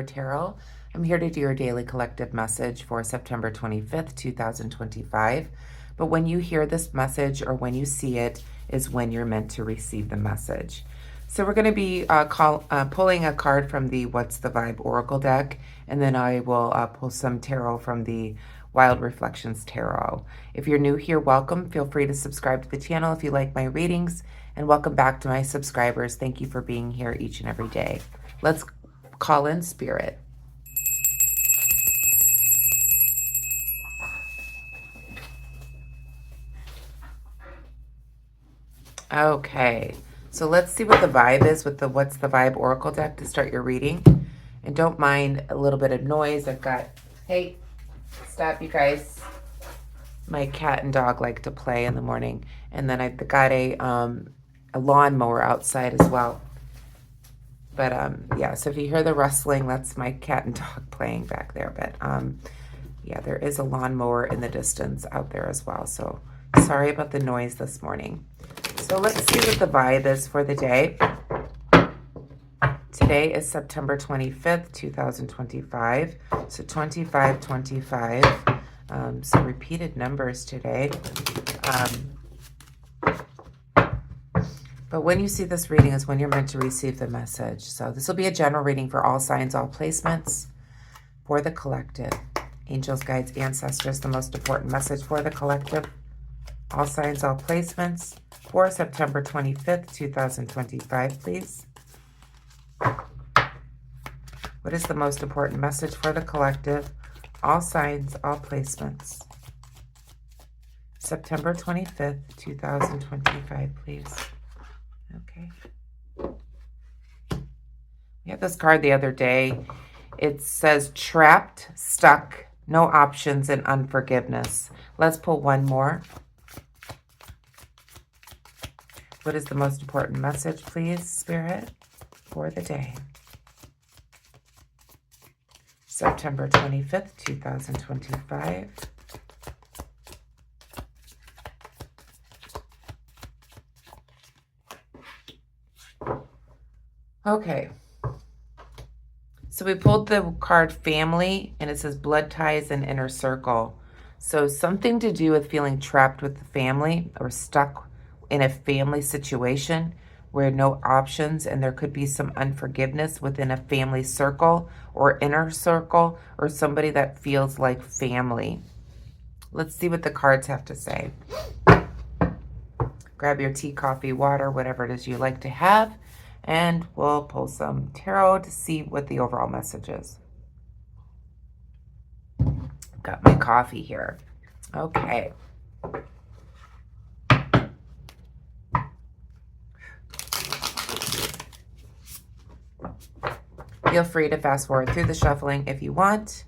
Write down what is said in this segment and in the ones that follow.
Tarot. I'm here to do your daily collective message for September 25th, 2025. But when you hear this message or when you see it is when you're meant to receive the message. So we're going to be pulling a card from the What's the Vibe Oracle deck, and then I will pull some tarot from the Wild Reflections Tarot. If you're new here, welcome. Feel free to subscribe to the channel if you like my readings, and welcome back to my subscribers. Thank you for being here each and every day. Let's call in Spirit. Okay, so let's see what the vibe is with the What's the Vibe Oracle deck to start your reading. And don't mind a little bit of noise. I've got, hey, stop you guys. My cat and dog like to play in the morning. And then I've got a lawnmower outside as well. But yeah, so if you hear the rustling, that's my cat and dog playing back there. But yeah, there is a lawnmower in the distance out there as well. So sorry about the noise this morning. So let's see what the vibe is for the day. Today is September 25th, 2025. So 2525. Some repeated numbers today. But when you see this reading is when you're meant to receive the message. So this will be a general reading for all signs, all placements, for the collective. Angels, guides, ancestors, the most important message for the collective. All signs, all placements for September 25th, 2025, please. What is the most important message for the collective? All signs, all placements. September 25th, 2025, please. Okay. We had this card the other day. It says trapped, stuck, no options, and unforgiveness. Let's pull one more. What is the most important message, please, Spirit, for the day? September 25th, 2025. Okay. So we pulled the card Family, and it says Blood Ties and Inner Circle. So something to do with feeling trapped with the family or stuck in a family situation where no options, and there could be some unforgiveness within a family circle or inner circle or somebody that feels like family. Let's see what the cards have to say. Grab your tea, coffee, water, whatever it is you like to have, and we'll pull some tarot to see what the overall message is. Got my coffee here. Okay. Feel free to fast forward through the shuffling if you want.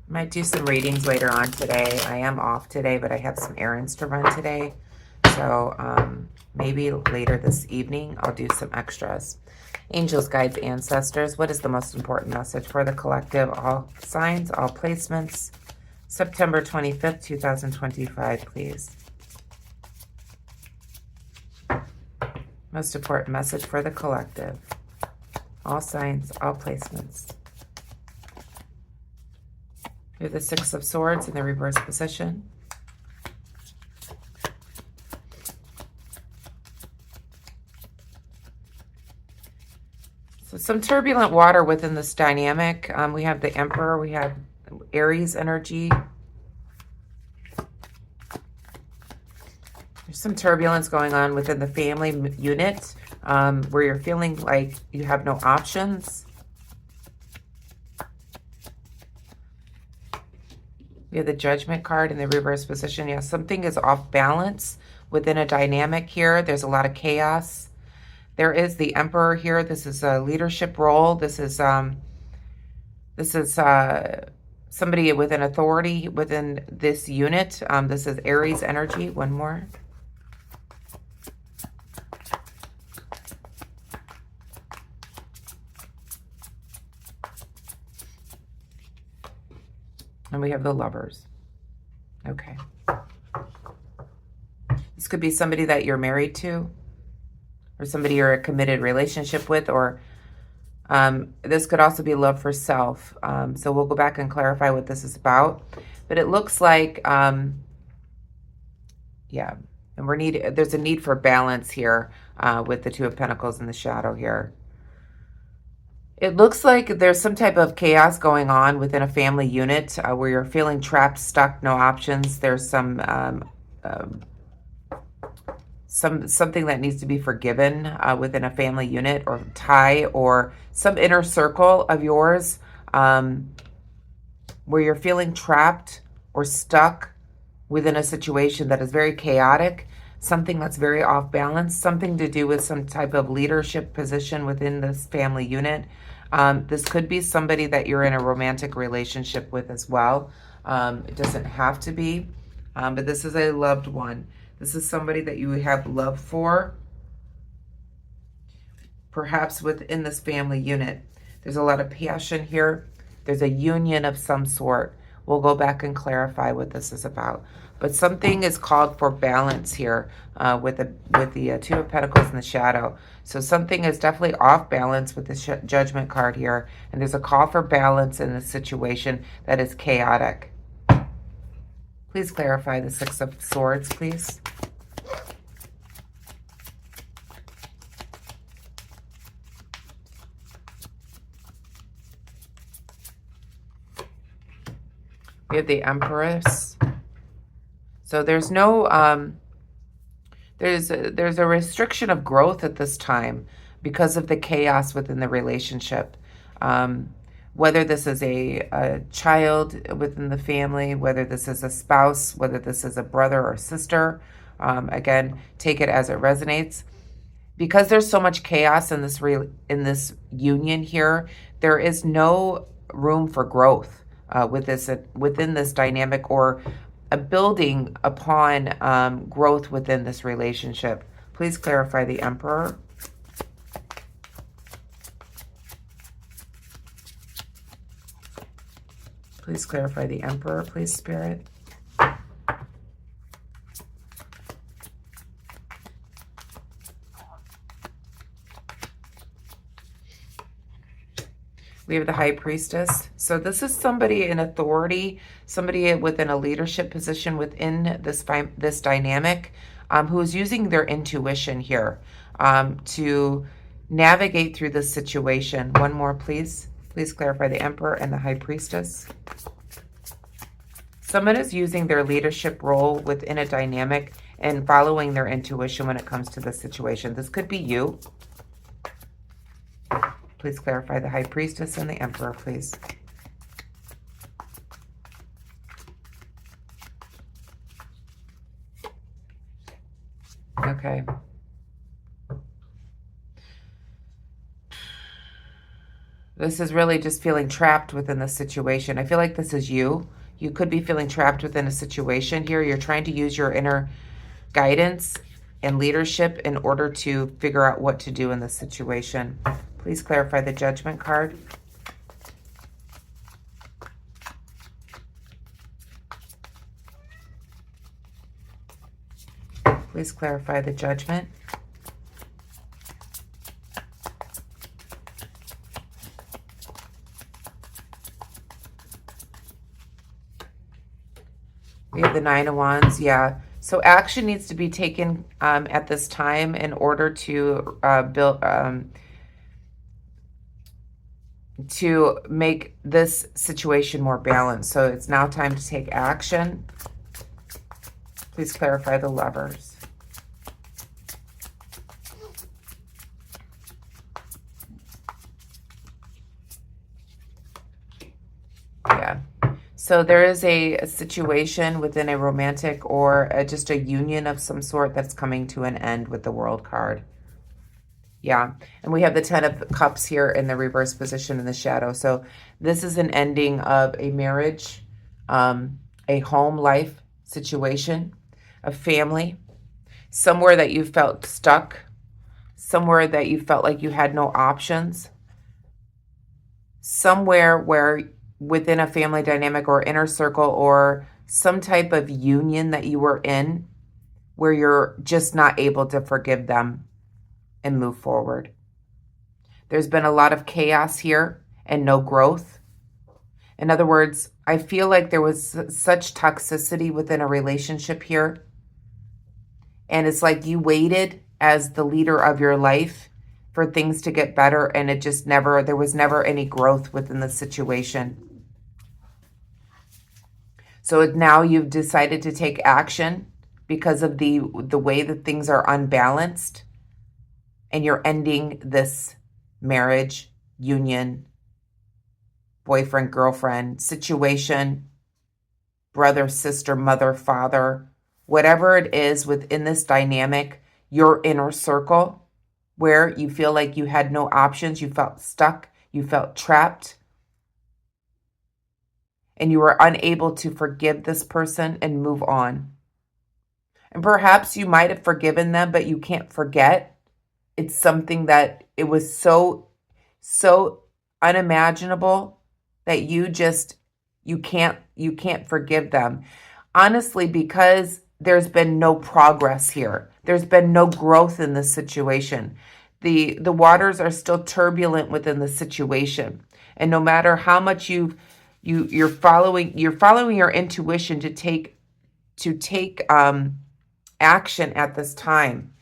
Might do some readings later on today. I am off today, but I have some errands to run today. So maybe later this evening, I'll do some extras. Angels, guides, ancestors, what is the most important message for the collective? All signs, all placements. September 25th, 2025, please. Most important message for the collective. All signs, all placements. You're the Six of Swords in the reverse position. So some turbulent water within this dynamic. We have the Emperor, we have Aries energy. There's some turbulence going on within the family unit where you're feeling like you have no options. We have the Judgment card in the reverse position. Yeah, something is off balance within a dynamic here. There's a lot of chaos. There is the Emperor here. This is a leadership role. This is somebody with an authority within this unit. This is Aries energy. One more. And we have the Lovers. Okay. This could be somebody that you're married to. or somebody you're a committed relationship with, or this could also be love for self. So we'll go back and clarify what this is about. But it looks like, yeah, and there's a need for balance here with the Two of Pentacles in the shadow here. It looks like there's some type of chaos going on within a family unit where you're feeling trapped, stuck, no options. There's something that needs to be forgiven within a family unit or tie, or some inner circle of yours where you're feeling trapped or stuck within a situation that is very chaotic, something that's very off balance, something to do with some type of leadership position within this family unit. This could be somebody that you're in a romantic relationship with as well. It doesn't have to be, but this is a loved one. This is somebody that you have love for, perhaps within this family unit. There's a lot of passion here. There's a union of some sort. We'll go back and clarify what this is about. But something is called for balance here with the Two of Pentacles in the shadow. So something is definitely off balance with the Judgment card here. And there's a call for balance in this situation that is chaotic. Please clarify the Six of Swords, please. We have the Empress. So there's no, there's a restriction of growth at this time because of the chaos within the relationship. Whether this is a child within the family, whether this is a spouse, whether this is a brother or sister, again, take it as it resonates. Because there's so much chaos in this union here, there is no room for growth within this dynamic, or a building upon growth within this relationship. Please clarify the Emperor. Please clarify the Emperor, please, Spirit. We have the High Priestess. So this is somebody in authority, somebody within a leadership position within this dynamic, who is using their intuition here to navigate through this situation. One more, please. Please clarify the Emperor and the High Priestess. Someone is using their leadership role within a dynamic and following their intuition when it comes to this situation. This could be you. Please clarify the High Priestess and the Emperor, please. Okay. This is really just feeling trapped within the situation. I feel like this is you. You could be feeling trapped within a situation here. You're trying to use your inner guidance and leadership in order to figure out what to do in this situation. Please clarify the Judgment card. Please clarify the Judgment. We have the Nine of Wands, yeah. So action needs to be taken at this time in order to to make this situation more balanced. So it's now time to take action. Please clarify the Lovers. Yeah. So there is a situation within a romantic or just a union of some sort that's coming to an end with the World card. Yeah, and we have the Ten of Cups here in the reverse position in the shadow. So this is an ending of a marriage, a home life situation, a family, somewhere that you felt stuck, somewhere that you felt like you had no options, somewhere where within a family dynamic or inner circle or some type of union that you were in where you're just not able to forgive them. and move forward. There's been a lot of chaos here and no growth. In other words, I feel like there was such toxicity within a relationship here. And it's like you waited as the leader of your life for things to get better, and it just never, there was never any growth within the situation. So now you've decided to take action because of the way that things are unbalanced, and you're ending this marriage, union, boyfriend, girlfriend situation, brother, sister, mother, father, whatever it is within this dynamic, your inner circle, where you feel like you had no options, you felt stuck, you felt trapped, and you were unable to forgive this person and move on. And perhaps you might have forgiven them, but you can't forget. It's something that it was so unimaginable that you can't forgive them. Honestly, because there's been no progress here. There's been no growth in this situation. The waters are still turbulent within the situation. And no matter how much you're following your intuition to take action at this time.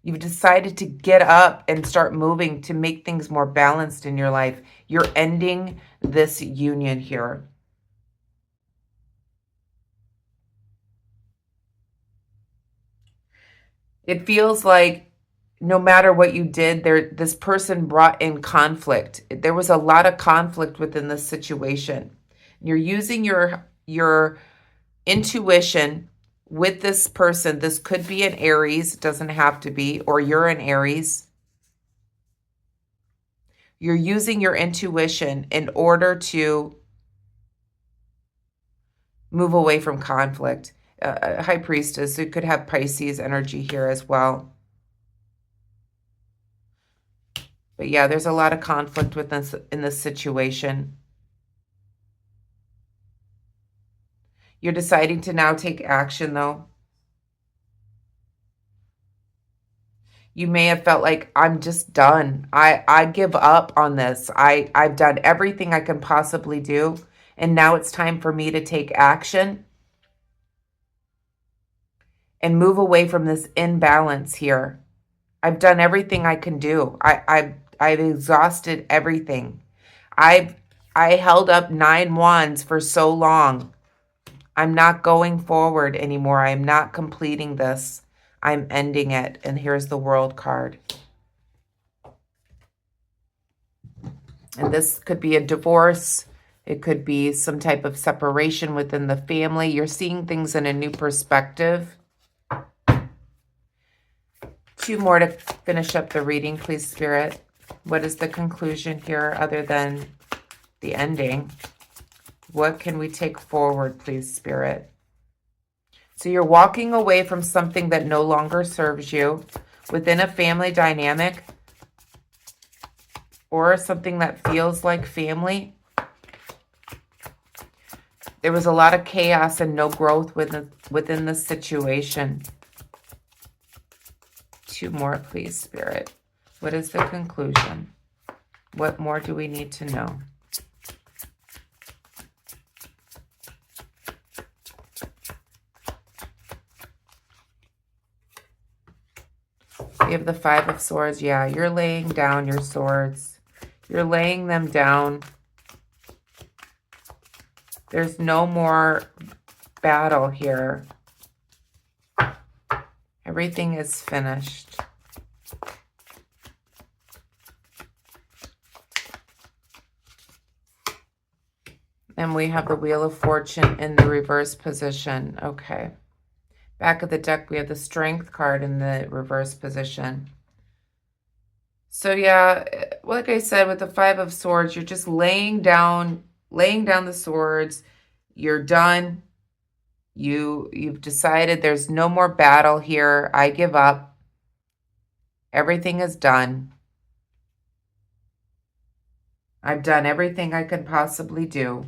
You've decided to get up and start moving to make things more balanced in your life. You're ending this union here. It feels like no matter what you did, this person brought in conflict. There was a lot of conflict within this situation. You're using your intuition with this person. This could be an Aries, doesn't have to be, or you're an Aries. You're using your intuition in order to move away from conflict. High Priestess, it could have Pisces energy here as well. But yeah, there's a lot of conflict with this in this situation. You're deciding to now take action, though. You may have felt like, I'm just done. I give up on this. I've done everything I can possibly do, and now it's time for me to take action and move away from this imbalance here. I've done everything I can do. I've exhausted everything. I held up 9 wands for so long. I'm not going forward anymore. I'm not completing this. I'm ending it. And here's the World card. And this could be a divorce. It could be some type of separation within the family. You're seeing things in a new perspective. 2 more to finish up the reading, please, Spirit. What is the conclusion here other than the ending? What can we take forward, please, Spirit? So you're walking away from something that no longer serves you within a family dynamic or something that feels like family. There was a lot of chaos and no growth within the situation. 2 more, please, Spirit. What is the conclusion? What more do we need to know? We have the 5 of Swords. Yeah, you're laying down your swords. You're laying them down. There's no more battle here. Everything is finished. And we have the Wheel of Fortune in the reverse position. Okay. Back of the deck, we have the Strength card in the reverse position. So yeah, like I said, with the 5 of Swords, you're just laying down the swords. You're done. You've decided there's no more battle here. I give up. Everything is done. I've done everything I could possibly do.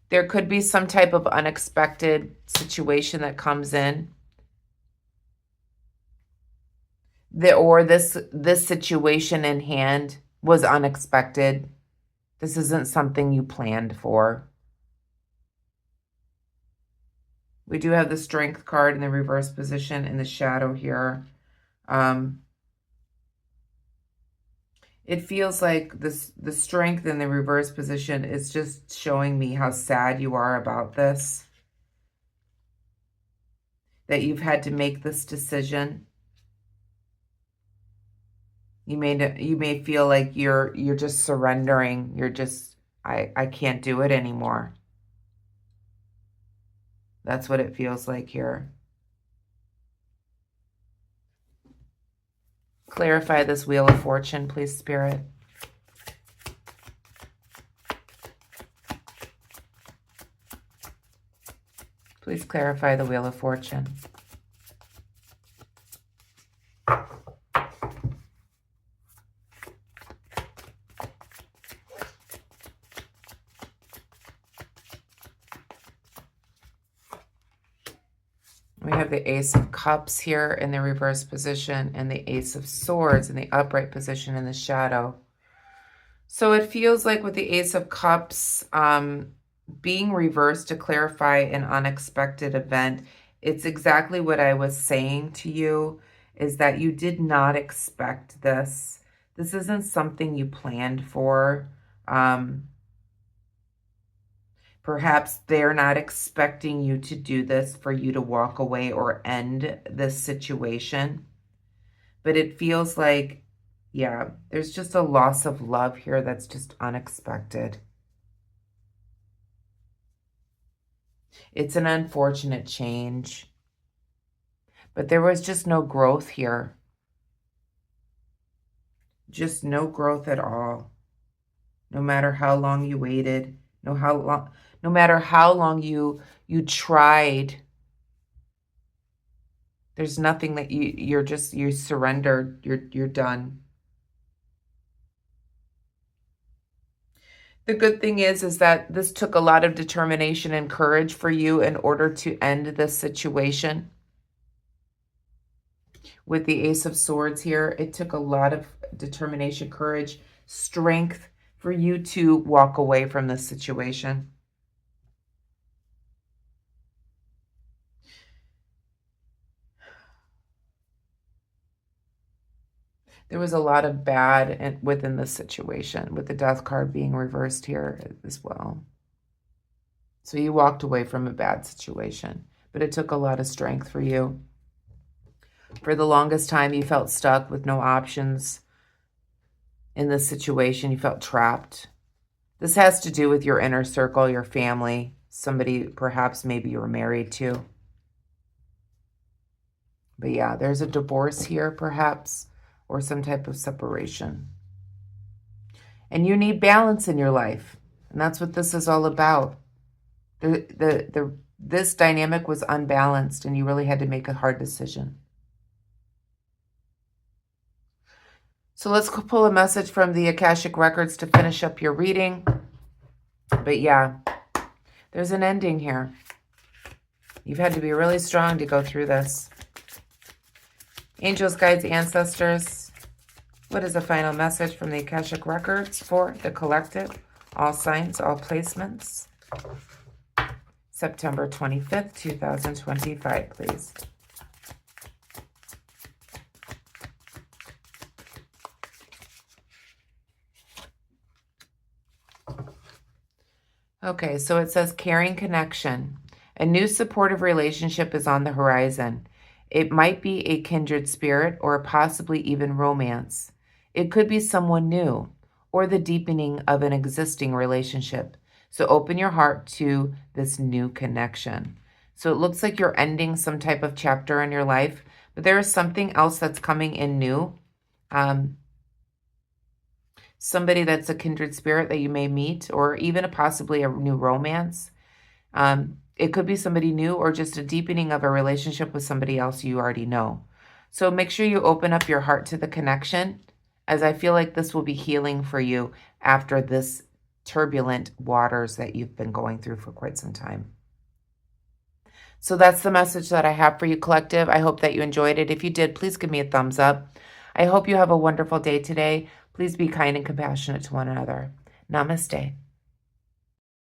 There could be some type of unexpected situation that comes in. This situation in hand was unexpected. This isn't something you planned for. We do have the Strength card in the reverse position in the shadow here. It feels like the Strength in the reverse position is just showing me how sad you are about this. That you've had to make this decision. You may feel like you're just surrendering. You're just, I can't do it anymore. That's what it feels like here. Clarify this Wheel of Fortune, please, Spirit. Please clarify the Wheel of Fortune. We have the Ace of Cups here in the reverse position and the Ace of Swords in the upright position in the shadow. So it feels like with the Ace of Cups being reversed to clarify an unexpected event, it's exactly what I was saying to you, is that you did not expect this. This isn't something you planned for. Perhaps they're not expecting you to do this for you to walk away or end this situation. But it feels like, yeah, there's just a loss of love here that's just unexpected. It's an unfortunate change. But there was just no growth here. Just no growth at all. No matter how long you waited, no matter how long you tried, there's nothing that you surrendered, you're done. The good thing is that this took a lot of determination and courage for you in order to end this situation. With the Ace of Swords here, it took a lot of determination, courage, strength for you to walk away from this situation. There was a lot of bad within this situation, with the Death card being reversed here as well. So you walked away from a bad situation, but it took a lot of strength for you. For the longest time, you felt stuck with no options in this situation. You felt trapped. This has to do with your inner circle, your family, somebody perhaps maybe you were married to. But yeah, there's a divorce here perhaps, or some type of separation. And you need balance in your life. And that's what this is all about. This dynamic was unbalanced and you really had to make a hard decision. So let's pull a message from the Akashic Records to finish up your reading. But yeah, there's an ending here. You've had to be really strong to go through this. Angels, guides, ancestors, what is the final message from the Akashic Records for the collective? All signs, all placements. September 25th, 2025, please. Okay, so it says caring connection. A new supportive relationship is on the horizon. It might be a kindred spirit or possibly even romance. It could be someone new or the deepening of an existing relationship. So open your heart to this new connection. So it looks like you're ending some type of chapter in your life, but there is something else that's coming in new. Somebody that's a kindred spirit that you may meet, or even possibly a new romance. It could be somebody new or just a deepening of a relationship with somebody else you already know. So make sure you open up your heart to the connection, as I feel like this will be healing for you after this turbulent waters that you've been going through for quite some time. So that's the message that I have for you, collective. I hope that you enjoyed it. If you did, please give me a thumbs up. I hope you have a wonderful day today. Please be kind and compassionate to one another. Namaste.